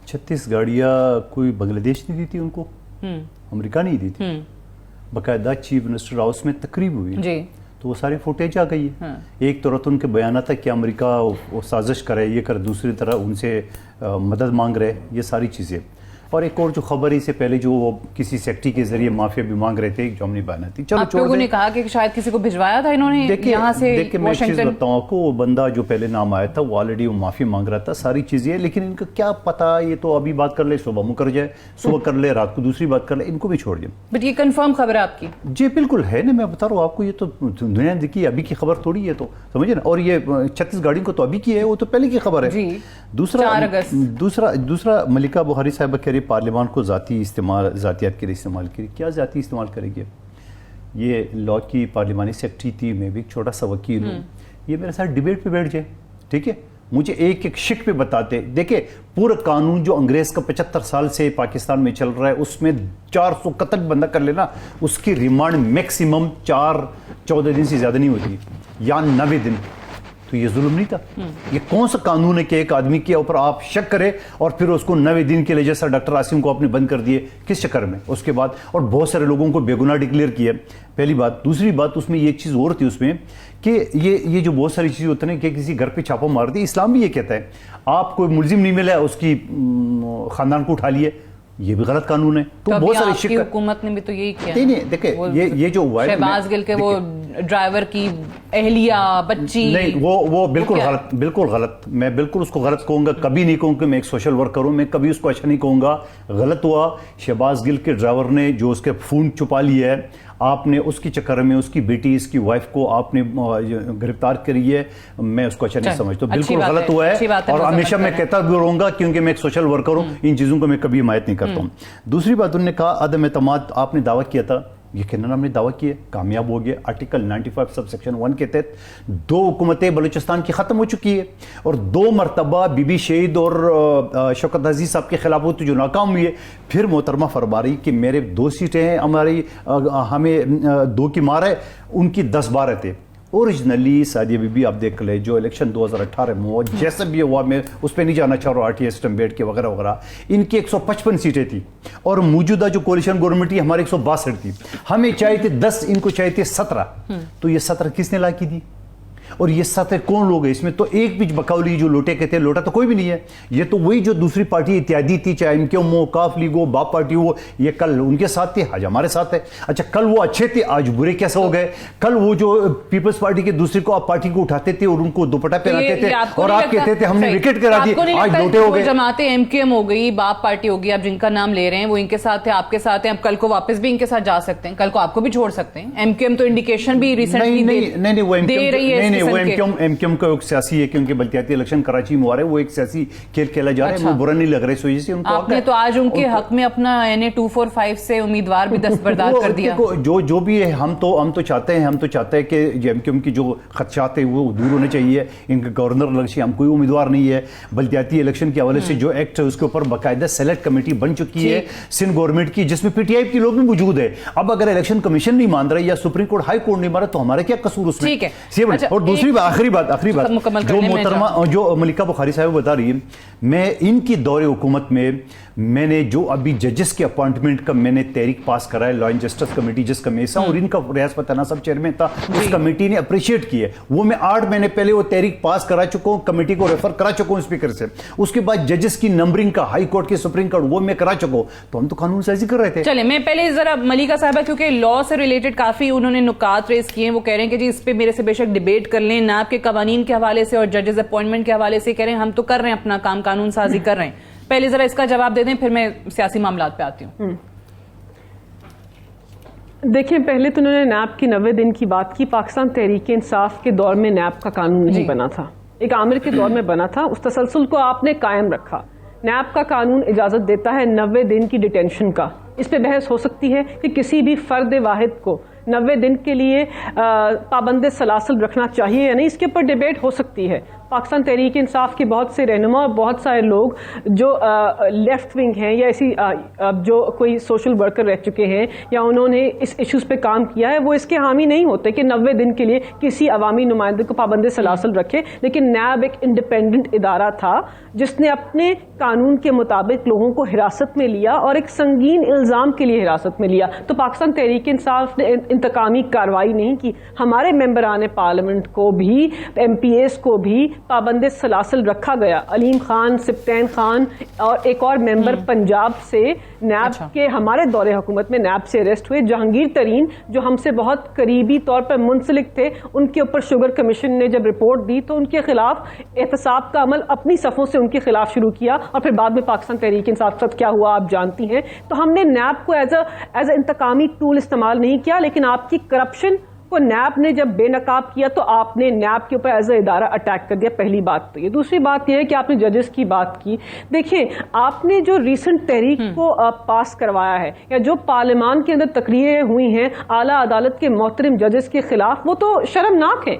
36 گاڑیاں کوئی بنگلہ دیش نے دی تھی ان کو, امریکہ نہیں دی تھی. باقاعدہ چیف منسٹر ہاؤس میں تقریب ہوئی جی, تو وہ ساری فوٹیج آ گئی ہے. ایک طرف ان کے بیانات ہے کہ امریکہ وہ سازش کرے, یہ کرے, دوسری طرح ان سے مدد مانگ رہے, یہ ساری چیزیں. اور ایک اور جو خبر اس سے پہلے جو وہ کسی سیکٹری کے ذریعے مافیا بھی مانگ رہے تھے, جو ہم نے بیانات تھی. آپ لوگوں نے کہا کہ شاید کسی کو بھجوایا تھا انہوں نے یہاں سے میں چیز بتاؤں آپ کو, وہ بندہ جو پہلے نام آیا تھا وہ آلریڈی وہ معافی مانگ رہا تھا, ساری چیزیں. لیکن ان کا کیا پتا, یہ تو ابھی بات کر لے, صبح مکر جائے, صبح کر لے, رات کو دوسری بات کر لے, ان کو بھی چھوڑ دیں. بٹ یہ کنفرم خبر ہے آپ کی؟ جی بالکل ہے نا, میں بتا رہا ہوں آپ کو, یہ تو دنیا دیکھی ابھی کی خبر تھوڑی ہے, تو سمجھے نا. اور یہ 36 گاڑیوں کو تو ابھی کی ہے, وہ تو پہلے کی خبر ہے. دوسرا ملیکہ بخاری صاحبہ کہہ رہی پارلیمان کو ذاتیات کے لیے استعمال کری. کیا ذاتی استعمال کرے گی؟ یہ لاء کی پارلیمانی سیکرٹری تھی, میں بھی ایک چھوٹا سا وکیل ہوں. یہ میرے ساتھ ڈیبیٹ پہ بیٹھ جائے, ٹھیک ہے, مجھے ایک ایک شک پہ بتاتے. دیکھیں, پورا قانون جو انگریز کا 75 سال سے پاکستان میں چل رہا ہے, اس میں 400 قتل بندہ کر لینا, اس کی ریمانڈ میکسیمم 14 دن سے زیادہ نہیں ہوتی, یا 90 دن. تو یہ ظلم نہیں تھا؟ یہ کون سا قانون ہے کہ ایک آدمی کے اوپر آپ شک کرے اور پھر اس کو 90 دن کے لیے, جیسا ڈاکٹر عاصم کو آپ نے بند کر دیے, کس چکر میں؟ اس کے بعد اور بہت سارے لوگوں کو بے گناہ ڈکلیئر کیا. پہلی بات. دوسری بات, اس میں یہ چیز اور تھی اس میں کہ یہ جو بہت ساری چیزیں ہوتی ہیں کہ کسی گھر پہ چھاپا مار دی. اسلام بھی یہ کہتا ہے آپ کوئی ملزم نہیں ملا, اس کی خاندان کو اٹھا لیے, یہ بھی غلط قانون ہے. تو بہت ساری شک, حکومت نے بھی تو یہی کیا. نہیں دیکھیں, یہ جو شہباز گل کے وہ ڈرائیور کی اہلیہ بچی, نہیں وہ بالکل غلط. میں بالکل اس کو غلط کہوں گا, کبھی نہیں کہوں کہ میں ایک سوشل ورکر ہوں, میں کبھی اس کو اچھا نہیں کہوں گا. غلط ہوا. شہباز گل کے ڈرائیور نے جو اس کے فون چھپا لیا ہے, آپ نے اس کی چکر میں اس کی بیٹی, اس کی وائف کو آپ نے گرفتار کری ہے, میں اس کو اچھا نہیں سمجھتا. بالکل غلط ہوا ہے, اور ہمیشہ میں کہتا بھی رہوں گا کیونکہ میں ایک سوشل ورکر ہوں, ان چیزوں کو میں کبھی حمایت نہیں کرتا ہوں. دوسری بات, انہوں نے کہا عدم اعتماد آپ نے دعویٰ کیا تھا, یقیناً ہم نے دعویٰ کیا, کامیاب ہو گیا. آرٹیکل 95 سب سیکشن 1 کے تحت 2 حکومتیں بلوچستان کی ختم ہو چکی ہے, اور 2 مرتبہ بی بی شہید اور شوکت عزیز صاحب کے خلاف ہوتی جو ناکام ہوئی ہے. پھر محترمہ فرما رہی کہ میرے 2 سیٹیں ہیں, ہماری ہمیں 2 کی مار ہے, ان کی 10-12 تھے. اوریجنلی سعدیہ بی بی آپ دیکھ لیں, جو الیکشن 2018 میں ہوا, جیسا بھی ہوا, میں اس پہ نہیں جانا چاہ رہا, RTI سسٹم بیٹھ کے وغیرہ وغیرہ, ان کی 155 سیٹیں تھیں, اور موجودہ جو کولیشن گورنمنٹ تھی ہماری 162 تھی. ہمیں چاہیے تھے 10, ان کو چاہیے تھے 17. تو یہ 17 کس نے لا کی دی؟ اور یہ 17 کون لوگ ہیں اس میں؟ تو ایک بھی بقولی جو لوٹے کہتے ہیں, لوٹا تو کوئی بھی نہیں ہے. یہ تو وہی جو دوسری پارٹی اتحادی تھی, چاہے ان کے ہو, کاف لیگ ہو, باپ پارٹی ہو, یہ کل ان کے ساتھ تھے, آج ہمارے ساتھ ہے. اچھا, کل وہ اچھے تھے, آج برے کیسے ہو گئے؟ کل وہ جو پیپلز پارٹی کے دوسرے کو آپ پارٹی کو اٹھاتے تھے اور ان کو دوپٹہ پہناتے تھے, اور آپ کہتے تھے ہم نے وکٹ کرا دی, آج لوٹے ہو گئے. جماعتیں MQM ہو گئی, باپ پارٹی ہو گئی, آپ جن کا نام لے رہے ہیں وہ ان کے ساتھ ہیں, آپ کے ساتھ ہیں, اب کل کو واپس بھی ان کے ساتھ جا سکتے ہیں, کل کو آپ کو بھی چھوڑ سکتے ہیں. MQM تو انڈیکیشن بھی ریسنٹلی دے رہی ہے. MQM کا ایک سیاسی ہے, کیونکہ بلدیاتی الیکشن کراچی میں ہو رہا ہے, وہ ایک سیاسی کھیل کھیلا جا رہا ہے, وہ برا نہیں لگ رہا ہے. اس وجہ سے ان کو آپ نے تو آج ان کے حق میں اپنا NA 245 سے امیدوار بھی دستبردار کر دیا. جو بھی ہے, ہم تو چاہتے ہیں کہ MQM کی جو خدشات ہیں وہ دور ہونے چاہیے. ان کے گورنر الیکشن ہم کوئی امیدوار نہیں ہے. بلدیاتی الیکشن کے حوالے سے جو ایکٹ ہے اس کے اوپر باقاعدہ سلیکٹ کمیٹی بن چکی ہے سندھ گورنمنٹ کی, جس میں PTI کے لوگ بھی موجود ہے. اب اگر الیکشن کمیشن نہیں مان رہا یا سپریم کورٹ ہائی کورٹ نہیں مان رہا تو ہمارا کیا قصور اس میں؟ اور دوسری بات, آخری بات, جو محترمہ جو ملیکہ بخاری صاحب بتا رہی ہے, میں ان کی دور حکومت میں نے جو ابھی ججز کے اپوائنٹمنٹ کا میں نے تحریک پاس کرا ہے, لا اینڈ جسٹس کمیٹی جس کا میں اور ان کا ریاض پتھانہ صاحب چیئرمین تھا, اس کمیٹی نے اپریشیٹ کی ہے. وہ میں 8 مہینے پہلے وہ تحریک پاس کرا چکا ہوں, کمیٹی کو ریفر کرا چکا ہوں اسپیکر سے. اس کے بعد ججز کی نمبرنگ کا ہائی کورٹ کے سپریم کورٹ وہ میں کرا چکا ہوں. تو ہم تو قانون سازی کر رہے تھے. چلے میں پہلے ذرا ملیکہ صاحبہ, کیونکہ لا سے ریلیٹڈ کافی انہوں نے نکات ریز کیے ہیں, وہ کہہ رہے ہیں کہ جی اس پہ میرے سے بے شک ڈیبیٹ کر لیں, نیب کے قوانین کے حوالے سے اور ججز اپوائنٹمنٹ کے حوالے سے کہہ رہے ہیں ہم تو کر رہے ہیں اپنا کام, قانون سازی کر رہے ہیں. پہلے ذرا اس کا جواب دے دیں, پھر میں سیاسی معاملات پہ آتی ہوں. دیکھیں, پہلے تو انہوں نے نیب کی 90 دن کی بات کی. پاکستان تحریک انصاف کے دور میں نیب کا قانون نہیں بنا تھا, ایک عامر کے دور میں بنا تھا. اس تسلسل کو آپ نے قائم رکھا. نیب کا قانون اجازت دیتا ہے 90 دن کی ڈیٹینشن کا. اس پہ بحث ہو سکتی ہے کہ کسی بھی فرد واحد کو 90 دن کے لیے پابند سلاسل رکھنا چاہیے یا نہیں, اس کے اوپر ڈیبیٹ ہو سکتی ہے. پاکستان تحریک انصاف کے بہت سے رہنما اور بہت سارے لوگ جو لیفٹ ونگ ہیں یا ایسی جو کوئی سوشل ورکر رہ چکے ہیں یا انہوں نے اس ایشوز پہ کام کیا ہے, وہ اس کے حامی نہیں ہوتے کہ 90 دن کے لیے کسی عوامی نمائندے کو پابند سلاسل رکھے. لیکن نیب ایک انڈیپینڈنٹ ادارہ تھا جس نے اپنے قانون کے مطابق لوگوں کو حراست میں لیا اور ایک سنگین الزام کے لیے حراست میں لیا. تو پاکستان تحریک انصاف نے انتقامی کارروائی نہیں کی. ہمارے ممبران پارلیمنٹ کو بھی, ایم پی ایز کو بھی پابند سلاسل رکھا گیا. علیم خان, سبطین خان اور ایک اور ممبر پنجاب سے نیب کے ہمارے دور حکومت میں نیب سے اریسٹ ہوئے. جہانگیر ترین جو ہم سے بہت قریبی طور پر منسلک تھے, ان کے اوپر شوگر کمیشن نے جب رپورٹ دی تو ان کے خلاف احتساب کا عمل اپنی صفوں سے ان کے خلاف شروع کیا, اور پھر بعد میں پاکستان تحریک انصاف کے ساتھ کیا ہوا آپ جانتی ہیں. تو ہم نے نیب کو ایز اے انتقامی ٹول استعمال نہیں کیا, لیکن آپ کی کرپشن کو نیب نے جب بے نقاب کیا تو آپ نے نیب کے اوپر ایز اے ادارہ اٹیک کر دیا. پہلی بات تو یہ. دوسری بات یہ ہے کہ آپ نے ججز کی بات کی. دیکھیں, آپ نے جو ریسنٹ تحریک کو پاس کروایا ہے یا جو پارلیمان کے اندر تقریریں ہوئی ہیں اعلیٰ عدالت کے محترم ججز کے خلاف, وہ تو شرمناک ہے.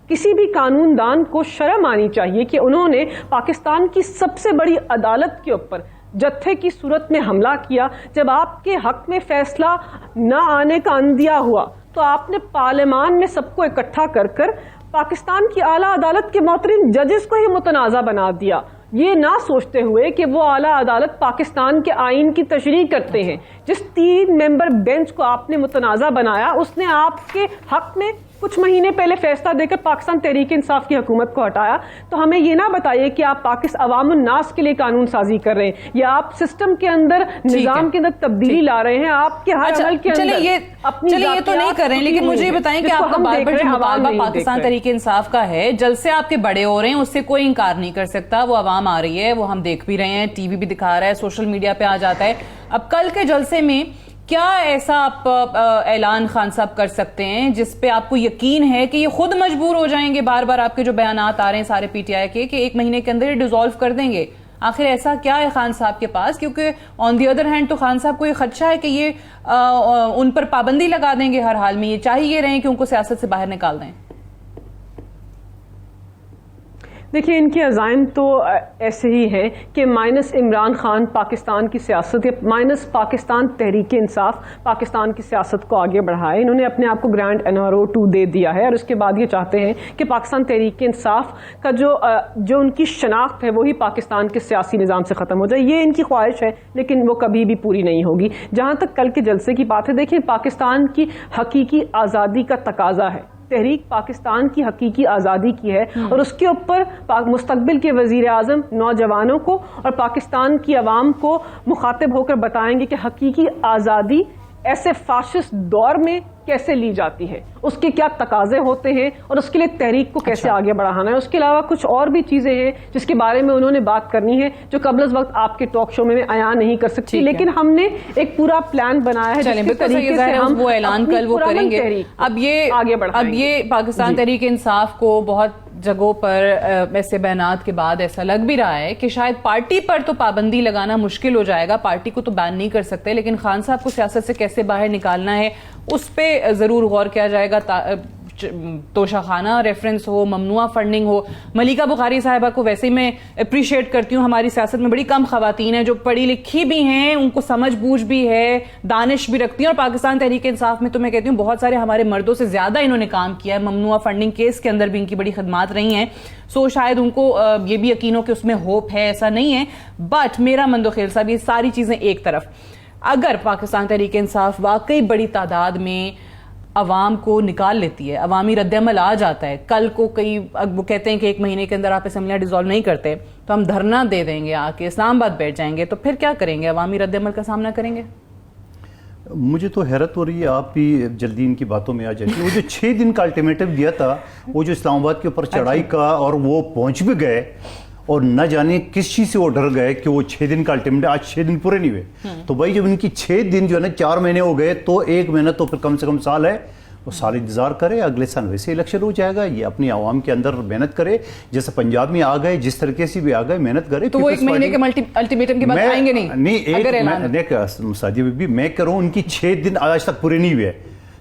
کسی بھی قانون دان کو شرم آنی چاہیے کہ انہوں نے پاکستان کی سب سے بڑی عدالت کے اوپر جتھے کی صورت میں حملہ کیا. جب آپ کے حق میں فیصلہ نہ آنے کا اندیہ ہوا تو آپ نے پارلیمان میں سب کو اکٹھا کر پاکستان کی اعلیٰ عدالت کے محترم ججز کو ہی متنازع بنا دیا, یہ نہ سوچتے ہوئے کہ وہ اعلیٰ عدالت پاکستان کے آئین کی تشریح کرتے ہیں. جس 3 ممبر بینچ کو آپ نے متنازع بنایا, اس نے آپ کے حق میں کچھ مہینے پہلے فیصلہ دے کر پاکستان تحریک انصاف کی حکومت کو ہٹایا. تو ہمیں یہ نہ بتائیے کہ آپ عوام الناس کے لیے قانون سازی کر رہے ہیں یا آپ سسٹم کے اندر, نظام کے اندر تبدیلی لا رہے ہیں. آپ کے ہر عمل کے اندر چلے یہ تو نہیں کر رہے ہیں, لیکن مجھے یہ بتائیں کہ آپ کا بار بار جو مطالبہ پاکستان تحریک انصاف کا ہے, جلسے آپ کے بڑے ہو رہے ہیں, اس سے کوئی انکار نہیں کر سکتا. وہ عوام آ رہی ہے, وہ ہم دیکھ بھی رہے ہیں, ٹی وی بھی دکھا رہا ہے, سوشل میڈیا پہ آ جاتا ہے. اب کل کے جلسے میں کیا ایسا آپ اعلان خان صاحب کر سکتے ہیں جس پہ آپ کو یقین ہے کہ یہ خود مجبور ہو جائیں گے, بار بار آپ کے جو بیانات آ رہے ہیں سارے پی ٹی آئی کے, کہ 1 مہینے کے اندر یہ ڈیزالو کر دیں گے؟ آخر ایسا کیا ہے خان صاحب کے پاس؟ کیونکہ آن دی ادر ہینڈ تو خان صاحب کو یہ خدشہ ہے کہ یہ ان پر پابندی لگا دیں گے ہر حال میں, یہ چاہیے رہیں کہ ان کو سیاست سے باہر نکال دیں. دیکھیں, ان کے عزائم تو ایسے ہی ہیں کہ مائنس عمران خان پاکستان کی سیاست یا مائنس پاکستان تحریک انصاف پاکستان کی سیاست کو آگے بڑھائے. انہوں نے اپنے آپ کو گرانڈ NRO 2 دے دیا ہے, اور اس کے بعد یہ چاہتے ہیں کہ پاکستان تحریک انصاف کا جو ان کی شناخت ہے وہی پاکستان کے سیاسی نظام سے ختم ہو جائے. یہ ان کی خواہش ہے, لیکن وہ کبھی بھی پوری نہیں ہوگی. جہاں تک کل کے جلسے کی بات ہے, دیکھیں, پاکستان کی حقیقی آزادی کا تقاضا ہے. تحریک پاکستان کی حقیقی آزادی کی ہے, اور اس کے اوپر مستقبل کے وزیر اعظم نوجوانوں کو اور پاکستان کی عوام کو مخاطب ہو کر بتائیں گے کہ حقیقی آزادی ایسے فاشسٹ دور میں کیسے لی جاتی ہے, اس کے کیا تقاضے ہوتے ہیں, اور اس کے لیے تحریک کو کیسے آگے بڑھانا ہے. اس کے علاوہ کچھ اور بھی چیزیں ہیں جس کے بارے میں انہوں نے بات کرنی ہے, جو قبل از وقت آپ کے ٹاک شو میں عیاں نہیں کر سکتی, لیکن ہم نے ایک پورا پلان بنایا ہے جس کے طریقے سے ہم وہ اعلان کل وہ کریں گے. اب یہ پاکستان تحریک انصاف کو بہت جگہوں پر ایسے بیانات کے بعد ایسا لگ بھی رہا ہے کہ شاید پارٹی پر تو پابندی لگانا مشکل ہو جائے گا, پارٹی کو تو بین نہیں کر سکتے, لیکن خان صاحب کو سیاست سے کیسے باہر نکالنا ہے اس پہ ضرور غور کیا جائے گا. توشہ خانہ ریفرنس ہو, ممنوعہ فنڈنگ ہو. ملیکہ بخاری صاحبہ کو ویسے ہی میں اپریشیٹ کرتی ہوں, ہماری سیاست میں بڑی کم خواتین ہیں جو پڑھی لکھی بھی ہیں, ان کو سمجھ بوجھ بھی ہے, دانش بھی رکھتی ہیں, اور پاکستان تحریک انصاف میں تو میں کہتی ہوں بہت سارے ہمارے مردوں سے زیادہ انہوں نے کام کیا ہے. ممنوعہ فنڈنگ کیس کے اندر بھی ان کی بڑی خدمات رہی ہیں, سو شاید ان کو یہ بھی یقین ہو کہ اس میں ہوپ ہے, ایسا نہیں ہے. بٹ میرا مندوخیل صاحب, یہ ساری چیزیں ایک طرف, اگر پاکستان تحریک انصاف واقعی بڑی تعداد میں عوام کو نکال لیتی ہے, عوامی رد عمل آ جاتا ہے, کل کو وہ کہتے ہیں کہ 1 مہینے کے اندر آپ اسمبلیاں ڈیزالو نہیں کرتے تو ہم دھرنا دے دیں گے, آ کے اسلام آباد بیٹھ جائیں گے, تو پھر کیا کریں گے؟ عوامی رد عمل کا سامنا کریں گے. مجھے تو حیرت ہو رہی ہے, آپ بھی جلدی ان کی باتوں میں آ جاتی ہے. وہ جو 6 دن کا الٹیمیٹم دیا تھا, وہ جو اسلام آباد کے اوپر چڑھائی کا, اور وہ پہنچ بھی گئے, اور نہ جانے کس چیز سے وہ ڈر گئے کہ وہ 6 دن کا الٹیمیٹم، آج 6 دن پورے نہیں ہوئے. تو بھائی جب ان کی 6 دن جو ہے نا 4 مہینے ہو گئے تو 1 مہینہ تو پھر کم سے کم سال ہے، وہ سال انتظار کرے. اگلے سال ویسے الیکشن ہو جائے گا. یہ اپنی عوام کے اندر محنت کرے، جیسے پنجاب میں آ گئے جس طریقے سے بھی آ گئے، محنت کرے. تو وہ 1 مہینے کے الٹیمیٹم کی بات آئیں گے نہیں؟ دیکھ سعدیہ بی بی، میں کروں ان کی 6 دن آج تک پورے نہیں ہوئے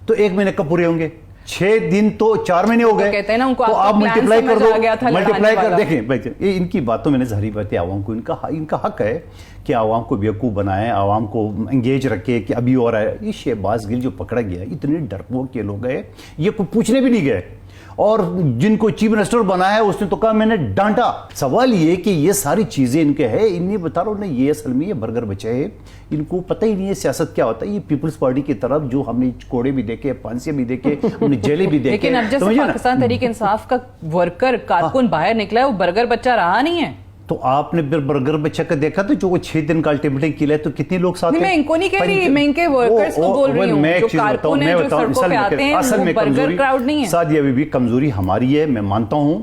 تو 1 مہینے کب پورے ہوں گے؟ 6 دن تو 4 مہینے ہو گئے، تو آپ ملٹیپلائی کر دو. ملٹیپلائی کر دیکھیں ان کی باتوں میں نے ظاہری بات ہے، عوام کو ان کا حق ہے کہ عوام کو بیوقوف بنائیں، عوام کو انگیج رکھے کہ ابھی ہو رہا ہے. یہ شہباز گل جو پکڑا گیا، اتنے ڈرپوک کے لوگ گئے، یہ کوئی پوچھنے بھی نہیں گئے. اور جن کو چیف منسٹر بنایا ہے اس نے تو کہا میں نے ڈانٹا. سوال یہ کہ یہ ساری چیزیں ان کے ہیں، انہیں بتا رہا ہوں نا، یہ اصل میں یہ برگر بچے ہیں، ان کو پتہ ہی نہیں ہے سیاست کیا ہوتا ہے. یہ پیپلز پارٹی کی طرف جو ہم نے کوڑے بھی دیکھے، پھانسیاں بھی دیکھے، ہم نے جیلیں بھی دیکھے. لیکن اب جیسے پاکستان تحریک انصاف کا ورکر کارکن باہر نکلا ہے، وہ برگر بچہ رہا نہیں ہے. تو آپ نے برگر بچہ کا دیکھا تو جو وہ 6 دن کا الٹیمیٹم کیا ہے تو کتنے لوگ ساتھ ہیں؟ میں ان کو نہیں کہہ رہی، میں ان کے ورکرز کو بول رہی ہوں، جو کارکن ہیں جو سڑکوں پہ آتے ہیں، وہ برگر کراؤڈ نہیں ہے. سعدیہ بی بی، کمزوری ہماری ہے، میں مانتا ہوں.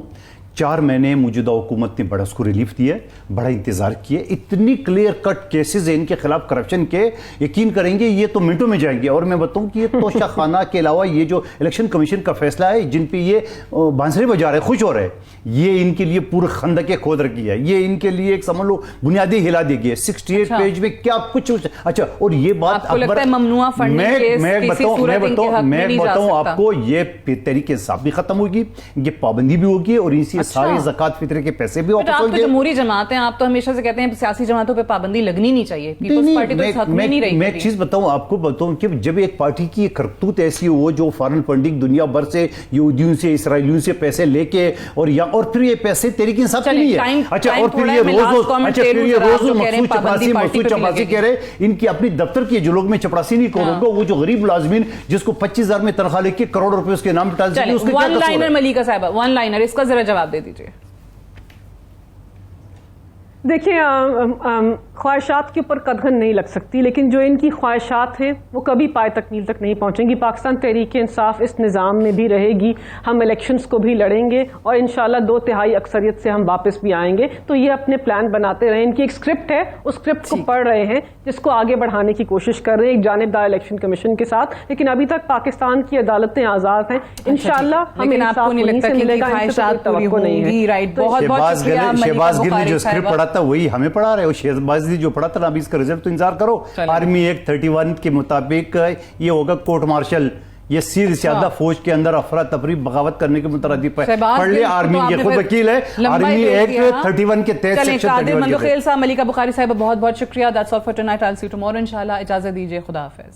4 مہینے موجودہ حکومت نے بڑا اس کو ریلیف دیا، بڑا انتظار کیے. اتنی کلیئر کٹ کیسز ہیں ان کے خلاف کرپشن کے، یقین کریں گے یہ تو منٹوں میں جائیں گے. اور میں بتاؤں کہ یہ توشہ خانہ کے علاوہ یہ جو الیکشن کمیشن کا فیصلہ ہے، جن پہ یہ بانسری بجا رہے، خوش ہو رہے، یہ ان کے لیے پورے خندقیں کھود رکھی ہے. یہ ان کے لیے ایک سمجھ لو بنیادی ہلا دی گئی ہے. 68 پیج میں کیا کچھ. اچھا، اور یہ بات ممنوع فنڈنگ کیس کسی صورت ان کے حق میں نہیں جا سکتا. آپ کو یہ تحریک انصاف بھی ختم ہوگی، یہ پابندی بھی ہوگی، اور ان سے سارے زکوٰۃ فطرے کے پیسے بھی واپس ہوں گے. آپ تو جمہوری جماعت ہیں، آپ تو ہمیشہ سے کہتے ہیں سیاسی جماعتوں پہ پابندی لگنی نہیں چاہیے. پیپلز پارٹی تو اس حق میں نہیں رہی. میں ایک چیز بتاؤں آپ کو کہ جب ایک پارٹی کی کرتوت ایسی ہو جو فارن فنڈنگ دنیا بھر سے یہودیوں سے اسرائیلیوں سے پیسے لے کے اور پھر یہ پیسے تحریک انصاف کے نہیں ہے. اچھا، اور پھر یہ روز مقصود چپراسی کہہ رہے ان کی اپنی دفتر کی جو لوگ میں چپراسی نہیں کروں گا، وہ جو غریب ملازمین جس کو 25,000 میں تنخواہ لے کے کروڑ روپے اس کے نام ڈال دیے، اس کے کیا قصور ہے؟ ملیکہ صاحبہ، ون لائنر، اس کا ذرا جواب دے دیجیے. دیکھیں، خواہشات کے اوپر قدغن نہیں لگ سکتی، لیکن جو ان کی خواہشات ہیں وہ کبھی پائے تکمیل تک نہیں پہنچیں گی. پاکستان تحریک انصاف اس نظام میں بھی رہے گی، ہم الیکشنز کو بھی لڑیں گے اور انشاءاللہ 2/3 اکثریت سے ہم واپس بھی آئیں گے. تو یہ اپنے پلان بناتے رہیں. ان کی ایک اسکرپٹ ہے، اس اسکرپٹ کو پڑھ رہے ہیں، جس کو آگے بڑھانے کی کوشش کر رہے ہیں ایک جانبدار الیکشن کمیشن کے ساتھ. لیکن ابھی تک پاکستان کی عدالتیں آزاد ہیں، انشاءاللہ ہمیں انصاف انہیں سے ملے گا. خواہشات پوری ہوں گی. رائٹ، بہت بہت شکریہ. شہباز گل نے جو اسکرپٹ پڑھا تھا وہی ہمیں پڑھا رہے. شہباز نے جو پڑھا تھا ابھی اس کا رزلٹ تو انتظار کرو. آرمی ایکٹ 31 کے مطابق یہ ہوگا کورٹ مارشل، یہ سیدھ سیادہ فوج کے اندر افراتفری بغاوت کرنے کے مترادف ہے. پڑھ لے، آرمی یہ خود وکیل ہے، آرمی ایکٹ 31 کے تحت سیکشن 31 کے خیل صاحب، ملیکہ بخاری صاحب، بہت بہت شکریہ. That's all for tonight. I'll see you tomorrow. انشاءاللہ اجازت دیجیے. خدا حافظ.